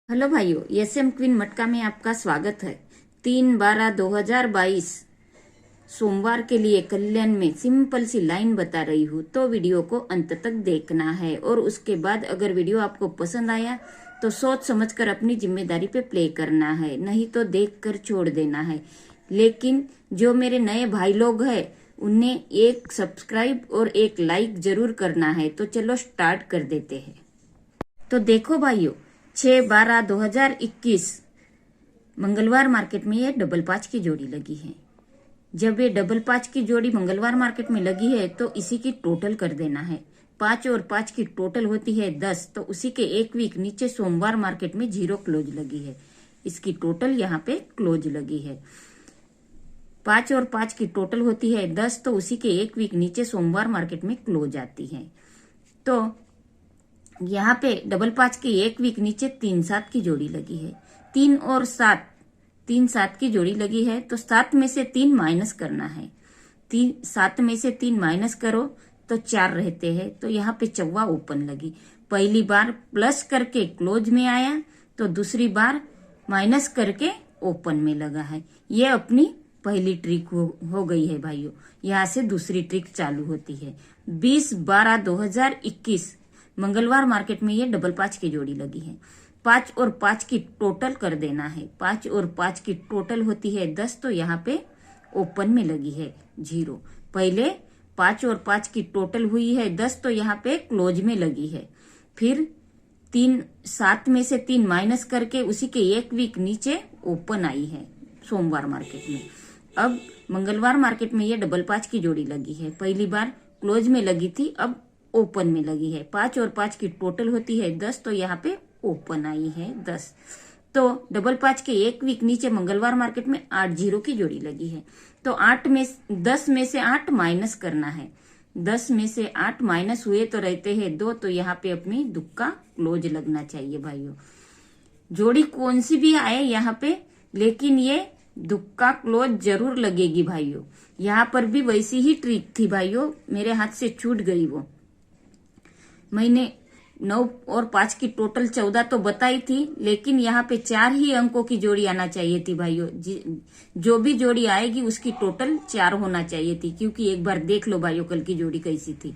Hello भाइयों, SM queen मटका में आपका स्वागत है। 3/12/2022 सोमवार के लिए कल्याण में सिंपल सी लाइन बता रही हूँ, तो वीडियो को अंत तक देखना है। और उसके बाद अगर वीडियो आपको पसंद आया तो सोच समझकर अपनी जिम्मेदारी पे प्ले करना है, नहीं तो देखकर छोड़ देना है। लेकिन जो मेरे नए भाई लोग हैं उन्हें एक सब्सक्राइब और एक लाइक जरूर करना है। तो चलो स्टार्ट कर देते हैं। तो देखो भाइयों, 6/12/2021 मंगलवार मार्केट में ये डबल पाँच की जोड़ी लगी है। जब ये डबल पाँच की जोड़ी मंगलवार मार्केट में लगी है तो इसी की टोटल कर देना है। 5 और 5 की टोटल होती है 10, तो उसी के एक वीक नीचे सोमवार मार्केट में 0 क्लोज लगी है। इसकी टोटल यहाँ पे क्लोज लगी है। 5 और 5 की टोटल होती है 10, तो उसी के एक वीक नीचे सोमवार मार्केट में क्लोज आती है। तो यहाँ पे डबल पाँच के एक वीक नीचे 3/7 की जोड़ी लगी है। 3 और 7, 3/7 की जोड़ी लगी है, तो 7 में से 3 माइनस करना है। 7 में से 3 माइनस करो तो 4 रहते हैं। तो यहाँ पे चौवा ओपन लगी। पहली बार प्लस करके क्लोज में आया, तो दूसरी बार माइनस करके ओपन में लगा है। ये अपनी पहली ट्रिक हो गई है भाइयों। यहाँ से दूसरी ट्रिक चालू होती है। 20/12/2021 मंगलवार मार्केट में ये डबल पाँच की जोड़ी लगी है। 5 और 5 की टोटल कर देना है। 5 और 5 की टोटल होती है 10, तो यहाँ पे ओपन में लगी है 0। पहले 5 और 5 की टोटल हुई है 10, तो यहाँ पे क्लोज में लगी है। फिर 7 में से 3 माइनस करके उसी के एक वीक नीचे ओपन आई है सोमवार मार्केट में। अब मंगलवार मार्केट में ये डबल पाँच की जोड़ी लगी है। पहली बार क्लोज में लगी थी, अब ओपन में लगी है। 5 और 5 की टोटल होती है 10, तो यहाँ पे ओपन आई है 10। तो डबल पाँच के एक वीक नीचे मंगलवार मार्केट में 8/0 की जोड़ी लगी है। तो 10 में से 8 माइनस करना है। 10 में से 8 माइनस हुए तो रहते हैं 2, तो यहाँ पे अपनी दुक्का क्लोज लगना चाहिए भाइयों। जोड़ी कौन सी भी आए यहाँ पे, लेकिन ये दुक्का क्लोज जरूर लगेगी भाइयों। यहाँ पर भी वैसी ही ट्रिक थी भाइयों, मेरे हाथ से छूट गई वो। मैंने 9 और 5 की टोटल 14 तो बताई थी, लेकिन यहाँ पे 4 ही अंकों की जोड़ी आना चाहिए थी भाइयों। जो भी जोड़ी आएगी उसकी टोटल 4 होना चाहिए थी, क्योंकि एक बार देख लो भाइयों कल की जोड़ी कैसी थी।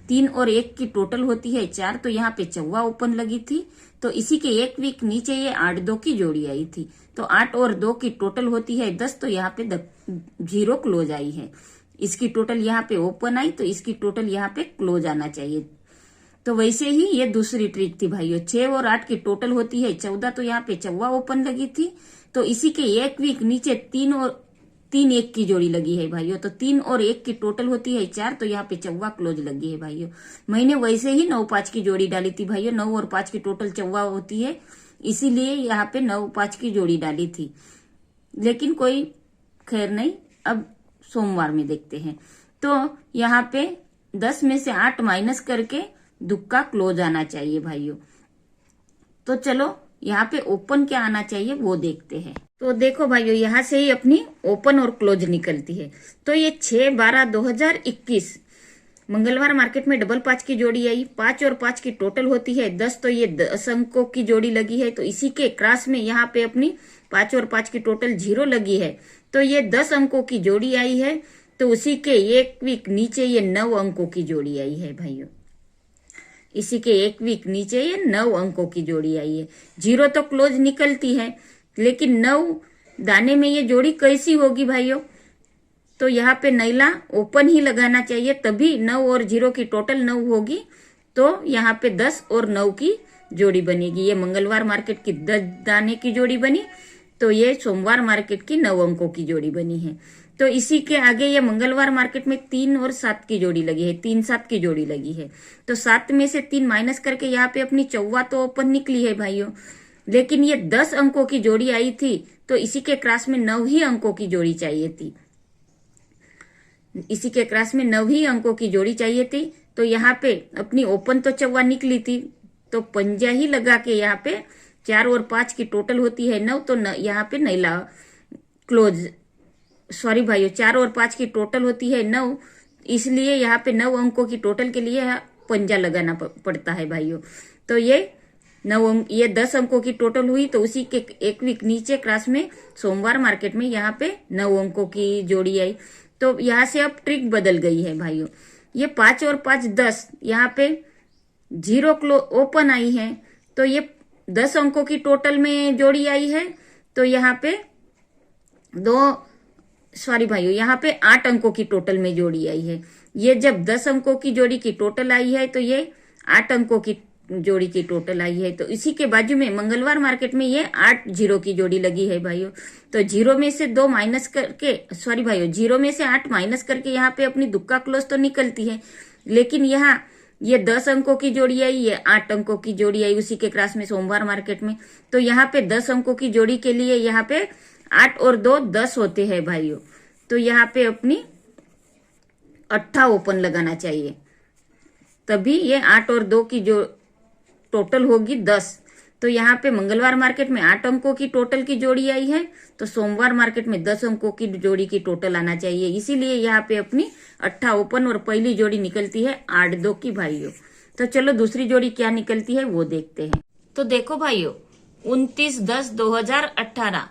3 और 1 की टोटल होती है 4, तो यहाँ पे चौवा ओपन लगी थी। तो इसी के एक वीक नीचे ये 8/2 की जोड़ी आई थी। तो 8 और 2 की टोटल होती है 10, तो यहाँ पे 0 क्लोज आई है। इसकी टोटल यहाँ पे ओपन आई, तो इसकी टोटल यहाँ पे क्लोज आना चाहिए। तो वैसे ही ये दूसरी ट्रिक थी भाइयों। 6 और 8 की टोटल होती है 14, तो यहाँ पे चौवा ओपन लगी थी। तो इसी के एक वीक नीचे 3 और 3 1 की जोड़ी लगी है भाइयों। तो 3 और 1 की टोटल होती है 4, तो यहाँ पे चौवा क्लोज लगी है भाइयों। मैंने वैसे ही 9-5 की जोड़ी डाली थी भाइयों। 9 और 5 की टोटल चौवा होती है, इसीलिए यहाँ पे 9-5 की जोड़ी डाली थी। लेकिन कोई खैर नहीं, अब सोमवार में देखते हैं। तो यहाँ पे 10 में से 8 माइनस करके दुक्का क्लोज आना चाहिए भाइयों। तो चलो यहाँ पे ओपन क्या आना चाहिए वो देखते हैं। तो देखो भाइयों, यहाँ से ही अपनी ओपन और क्लोज निकलती है। तो ये 6/12/2021 मंगलवार मार्केट में डबल पाँच की जोड़ी आई। 5 और 5 की टोटल होती है 10, तो ये 10 अंकों की जोड़ी लगी है। तो इसी के क्रॉस में यहाँ पे अपनी 5 और 5 की टोटल 0 लगी है। तो ये 10 अंकों की जोड़ी आई है। तो उसी के एक वीक नीचे ये 9 अंकों की जोड़ी आई है भाइयों। इसी के एक वीक नीचे ये 9 अंकों की जोड़ी आई है। 0 तो क्लोज निकलती है, लेकिन 9 दाने में ये जोड़ी कैसी होगी भाइयों? तो यहाँ पे नैला ओपन ही लगाना चाहिए, तभी 9 और 0 की टोटल 9 होगी। तो यहाँ पे 10 और 9 की जोड़ी बनेगी। ये मंगलवार मार्केट की 10 दाने की जोड़ी बनी, तो ये सोमवार मार्केट की 9 अंकों की जोड़ी बनी है। तो इसी के आगे ये मंगलवार मार्केट में 3 और 7 की जोड़ी लगी है। 3/7 की जोड़ी लगी है। तो 7 में से 3 माइनस करके यहाँ पे अपनी चौवा तो ओपन निकली है भाइयों, लेकिन ये 10 अंकों की जोड़ी आई थी। तो इसी के क्रॉस में 9 ही अंकों की जोड़ी चाहिए थी। इसी के क्रॉस में 9 ही अंकों की जोड़ी चाहिए थी। तो यहाँ पे अपनी ओपन तो चौवा निकली थी, तो पंजा ही लगा के यहाँ पे 4 और 5 की टोटल होती है 9, तो यहाँ पे नैला क्लोज, सॉरी भाइयों, 4 और 5 की टोटल होती है 9, इसलिए यहाँ पे 9 अंकों की टोटल के लिए पंजा लगाना पड़ता है भाइयों। तो ये ये 10 अंकों की टोटल हुई, तो उसी के एक वीक नीचे क्लास में सोमवार मार्केट में यहाँ पे 9 अंकों की जोड़ी आई। तो यहाँ से अब ट्रिक बदल गई है भाइयों। ये 5 और 5 10, यहाँ पे 0 ओपन आई है, तो ये 10 अंकों की टोटल में जोड़ी आई है। तो यहाँ पे भाइयों, यहाँ पे 8 अंकों की टोटल में जोड़ी आई है। ये जब 10 अंकों की जोड़ी की टोटल आई है, तो ये 8 अंकों की जोड़ी की टोटल आई है। तो इसी के बाजू में मंगलवार मार्केट में ये 8 0 की जोड़ी लगी है भाइयों। तो 0 में से 2 माइनस करके, 0 में से 8 माइनस करके यहाँ पे अपनी दुक्का क्लोज तो निकलती है, लेकिन यहाँ ये 10 अंकों की जोड़ी आई, ये 8 अंकों की जोड़ी आई उसी के क्रॉस में सोमवार मार्केट में। तो यहाँ पे 10 अंकों की जोड़ी के लिए यहाँ पे 8 और 2 10 होते हैं भाइयों। तो यहाँ पे अपनी 8 ओपन लगाना चाहिए, तभी ये 8 और 2 की जो टोटल होगी 10। तो यहाँ पे मंगलवार मार्केट में 8 अंकों की टोटल की जोड़ी आई है, तो सोमवार मार्केट में 10 अंकों की जोड़ी की टोटल आना चाहिए। इसीलिए यहाँ पे अपनी 8 ओपन और पहली जोड़ी निकलती है 8 2 की भाइयों। तो चलो दूसरी जोड़ी क्या निकलती है वो देखते हैं। तो देखो भाइयों, 29/10/2018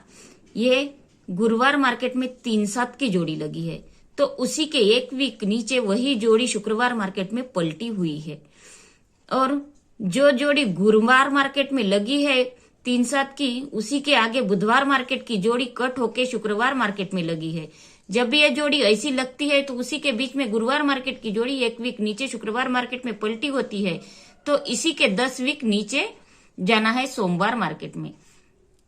ये गुरुवार मार्केट में 3 7 की जोड़ी लगी है। तो उसी के एक वीक नीचे वही जोड़ी शुक्रवार मार्केट में पलटी हुई है, और जो जोड़ी गुरुवार मार्केट में लगी है 3 7 की, उसी के आगे बुधवार मार्केट की जोड़ी कट होके शुक्रवार मार्केट में लगी है। जब भी यह जोड़ी ऐसी लगती है, तो उसी के बीच में गुरुवार मार्केट की जोड़ी एक वीक नीचे शुक्रवार मार्केट में पलटी होती है। तो इसी के 10 वीक नीचे जाना है सोमवार मार्केट में।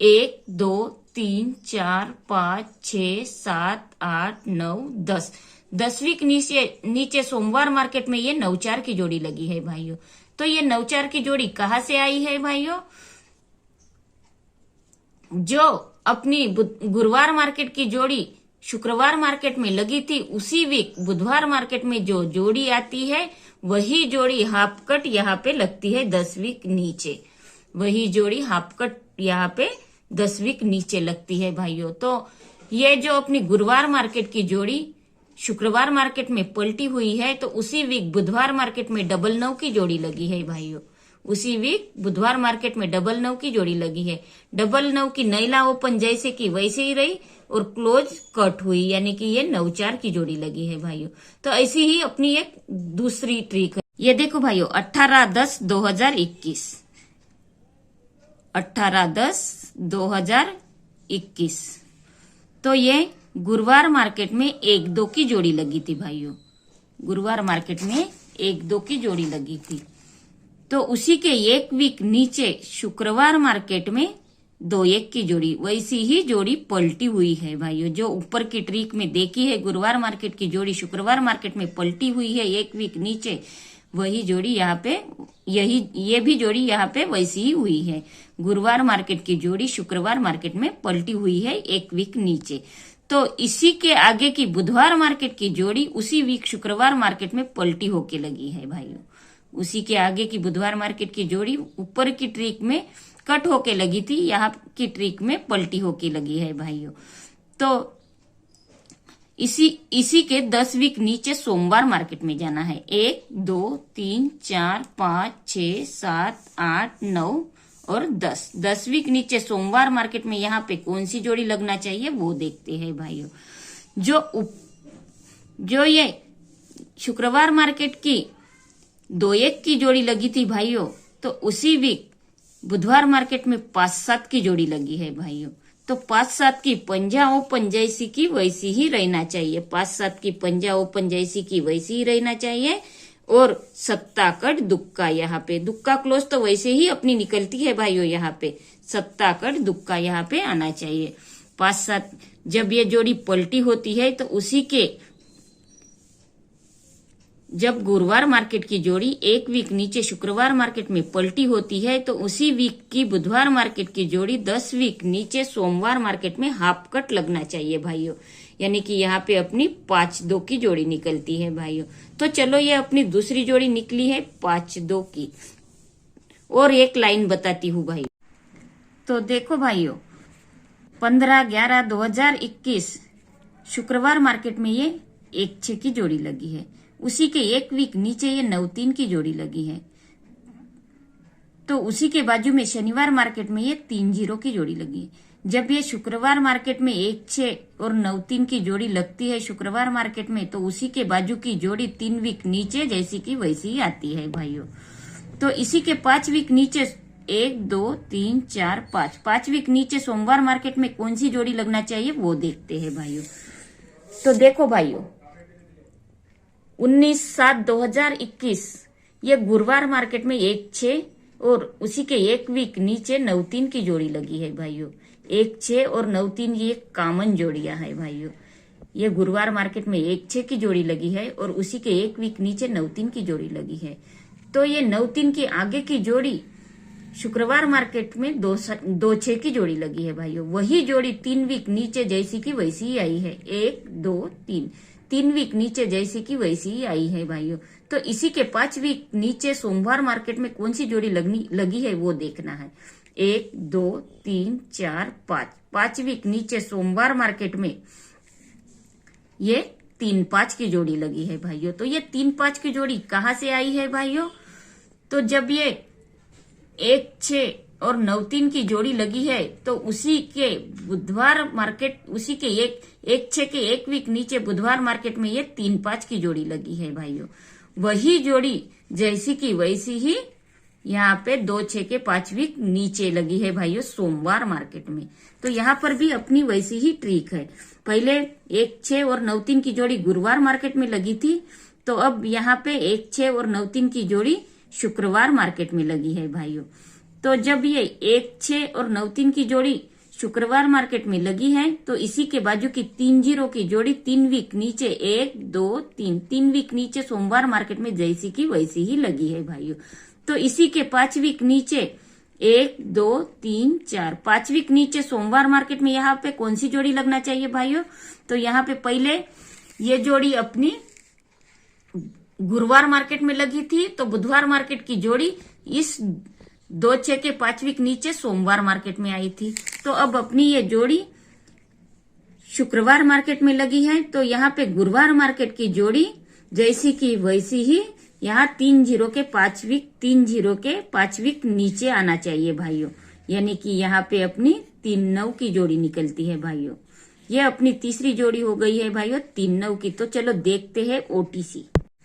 1 2 3 4 5 6 7 8 9 10 10 वीक नीचे सोमवार मार्केट में ये 9 4 की जोड़ी लगी है भाइयों। तो ये 9 4 की जोड़ी कहाँ से आई है भाइयों? जो अपनी गुरुवार मार्केट की जोड़ी शुक्रवार मार्केट में लगी थी, उसी वीक बुधवार मार्केट में जो जोड़ी आती है, वही जोड़ी हाफ कट यहाँ पे लगती है 10 वीक नीचे। वही जोड़ी हाफ कट यहाँ पे 10 वीक नीचे लगती है भाइयों। तो ये जो अपनी गुरुवार मार्केट की जोड़ी शुक्रवार मार्केट में पलटी हुई है, तो उसी वीक बुधवार मार्केट में 9 की जोड़ी लगी है भाइयों। उसी वीक बुधवार मार्केट में 9 की जोड़ी लगी है। 9 की नैला ओपन जैसे कि वैसे ही रही और क्लोज कट हुई, यानी कि ये 9 4 की जोड़ी लगी है भाइयों। तो ऐसी ही अपनी एक दूसरी ट्रिक है। ये देखो भाइयों, 18/10/2021 18/10/2021 तो ये गुरुवार मार्केट में 1 2 की जोड़ी लगी थी भाइयों। गुरुवार मार्केट में 1 2 की जोड़ी लगी थी। तो उसी के एक वीक नीचे शुक्रवार मार्केट में 2 1 की जोड़ी, वैसी ही जोड़ी पलटी हुई है भाइयों। जो ऊपर की ट्रिक में देखी है, गुरुवार मार्केट की जोड़ी शुक्रवार मार्केट में पलटी हुई है एक वीक नीचे, वही जोड़ी यहाँ पे ये भी जोड़ी यहाँ पे वैसी ही हुई है। गुरुवार मार्केट की जोड़ी शुक्रवार मार्केट में पलटी हुई है एक वीक नीचे। तो इसी के आगे की बुधवार मार्केट की जोड़ी उसी वीक शुक्रवार मार्केट में पलटी होके लगी है भाइयों। उसी के आगे की बुधवार मार्केट की जोड़ी ऊपर की ट्रिक में कट होके लगी थी, यहाँ की ट्रिक में पलटी होके लगी है भाइयों। तो इसी के 10 वीक नीचे सोमवार मार्केट में जाना है। 1 2 3 4 5 6 7 8 9 और 10 10 वीक नीचे सोमवार मार्केट में यहाँ पे कौन सी जोड़ी लगना चाहिए वो देखते हैं भाइयों। जो ये शुक्रवार मार्केट की 2 1 की जोड़ी लगी थी भाइयों, तो उसी वीक बुधवार मार्केट में 5 7 की जोड़ी लगी है भाइयों। तो 5 7 की पंजा ओपन जैसी की वैसी ही रहना चाहिए। 5 7 की पंजा ओपन जैसी की वैसी ही रहना चाहिए। और सत्ता कट दुक्का, यहाँ पे दुक्का क्लोज तो वैसे ही अपनी निकलती है भाइयों। यहाँ पे सत्ता कट दुक्का यहाँ पे आना चाहिए। 5 7 जब ये जोड़ी पलटी होती है, तो उसी के जब गुरुवार मार्केट की जोड़ी एक वीक नीचे शुक्रवार मार्केट में पलटी होती है, तो उसी वीक की बुधवार मार्केट की जोड़ी 10 वीक नीचे सोमवार मार्केट में हाफ कट लगना चाहिए भाइयों। यानी कि यहाँ पे अपनी 5 2 की जोड़ी निकलती है भाइयों। तो चलो ये अपनी दूसरी जोड़ी निकली है 5 2 की। और एक लाइन बताती हूँ भाई। तो देखो भाइयों, 15/11/2021 शुक्रवार मार्केट में ये 1 6 की जोड़ी लगी है। उसी के एक वीक नीचे ये 9 3 की जोड़ी लगी है। तो उसी के बाजू में शनिवार मार्केट में ये 3 जीरो की जोड़ी लगी है। जब ये शुक्रवार मार्केट में 1 6 और 9 3 की जोड़ी लगती है शुक्रवार मार्केट में, तो उसी के बाजू की जोड़ी 3 वीक नीचे जैसी की वैसी ही आती है भाइयों। तो इसी के 5 वीक नीचे 1 2 3 4 5 वीक नीचे सोमवार मार्केट में कौन सी जोड़ी लगना चाहिए वो देखते हैं भाइयों। तो देखो भाइयों 19/7/2021 ये गुरुवार मार्केट में 1 6 और उसी के 1 वीक नीचे 9 3 की जोड़ी लगी है भाइयों। 1 6 और 9 3 ये कॉमन जोड़ियां है भाइयों। ये गुरुवार मार्केट में 1 6 की जोड़ी लगी है और उसी के 1 वीक नीचे 9 3 की जोड़ी लगी है। तो ये 9 3 की आगे की जोड़ी शुक्रवार मार्केट में 2 6 की जोड़ी लगी है भाइयों। वही जोड़ी 3 वीक नीचे जैसी की वैसी ही आई है। 1 2 3 वीक नीचे जैसी की वैसी ही आई है भाइयों। तो इसी के 5 वीक नीचे सोमवार मार्केट में कौन सी जोड़ी लगी है वो देखना है। 1 2 3 4 5 वीक नीचे सोमवार मार्केट में ये 3 5 की जोड़ी लगी है भाइयों। तो ये 3 5 की जोड़ी कहाँ से आई है भाइयों? तो जब ये 1 6 और 9 3 की जोड़ी लगी है तो उसी के बुधवार मार्केट उसी के 1 6 के 1 वीक नीचे बुधवार मार्केट में ये 3 5 की जोड़ी लगी है भाइयों। वही जोड़ी जैसी की वैसी ही यहाँ पे 2 6 के 5 वीक नीचे लगी है भाइयों सोमवार मार्केट में। तो यहाँ पर भी अपनी वैसी ही ट्रिक है। पहले 1 6 और 9 3 की जोड़ी गुरुवार मार्केट में लगी थी, तो अब यहाँ पे 1 6 और 9 3 की जोड़ी शुक्रवार मार्केट में लगी है भाइयों। तो जब ये 1 6 और 9 3 की जोड़ी शुक्रवार मार्केट में लगी है तो इसी के बाजू की 3 जीरो की जोड़ी 3 वीक नीचे 1 2 3 वीक नीचे सोमवार मार्केट में जैसी की वैसी ही लगी है भाइयों। तो इसी के 5 वीक नीचे 1 2 3 4 5 वीक नीचे सोमवार मार्केट में यहाँ पे कौन सी जोड़ी लगना चाहिए भाइयों? तो यहाँ पे पहले ये जोड़ी अपनी गुरुवार मार्केट में लगी थी, तो बुधवार मार्केट की जोड़ी इस 2 6 के 5 वीक नीचे सोमवार मार्केट में आई थी। तो अब अपनी ये जोड़ी शुक्रवार मार्केट में लगी है, तो यहाँ पे गुरुवार मार्केट की जोड़ी जैसी की वैसी ही यहाँ 3 जीरो के 5 वीक नीचे आना चाहिए भाइयों। यानी कि यहाँ पे अपनी 3 9 की जोड़ी निकलती है भाइयों। ये अपनी तीसरी जोड़ी हो गई है भाइयों 3 9 की। तो चलो देखते हैं ओटीसी।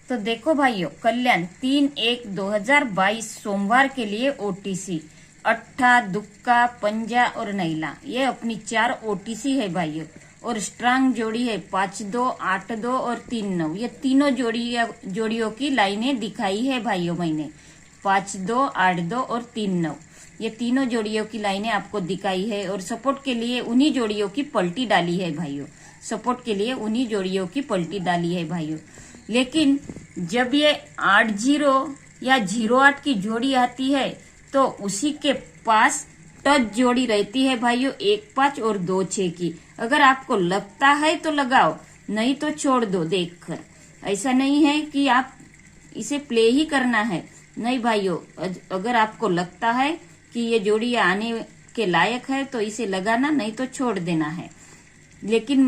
तो देखो भाइयों कल्याण 3 1 2022 सोमवार के लिए ओटीसी अट्ठा दुक्का पंजा और नैला ये अपनी 4 ओटीसी है भाइयों। और स्ट्रांग जोड़ी है 5 2 8 2 और 3 9। ये तीनों जोड़ियों की लाइनें दिखाई है भाइयों मैंने 5 2 8 2 और 3 9। ये तीनों जोड़ियों की लाइनें आपको दिखाई है और सपोर्ट के लिए उन्हीं जोड़ियों की पलटी डाली है भाइयों। सपोर्ट के लिए उन्हीं जोड़ियों की पलटी डाली है भाइयों। लेकिन जब ये 8 0 या 0 8 की जोड़ी आती है तो उसी के पास टच जोड़ी रहती है भाइयों 1 5 और 2 6 की। अगर आपको लगता है तो लगाओ, नहीं तो छोड़ दो देखकर। ऐसा नहीं है कि आप इसे प्ले ही करना है, नहीं भाइयों। अगर आपको लगता है कि ये जोड़ी आने के लायक है तो इसे लगाना, नहीं तो छोड़ देना है। लेकिन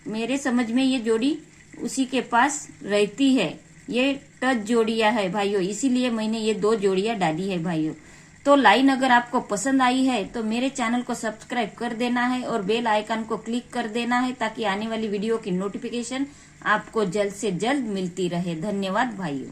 मेरे समझ में ये जोड़ी उसी के पास रहती है। ये टच जोड़ियां है भाइयों, इसीलिए मैंने ये 2 जोड़ियां डाली है भाइयों। तो लाइन अगर आपको पसंद आई है तो मेरे चैनल को सब्सक्राइब कर देना है और बेल आइकन को क्लिक कर देना है ताकि आने वाली वीडियो की नोटिफिकेशन आपको जल्द से जल्द मिलती रहे। धन्यवाद भाइयों।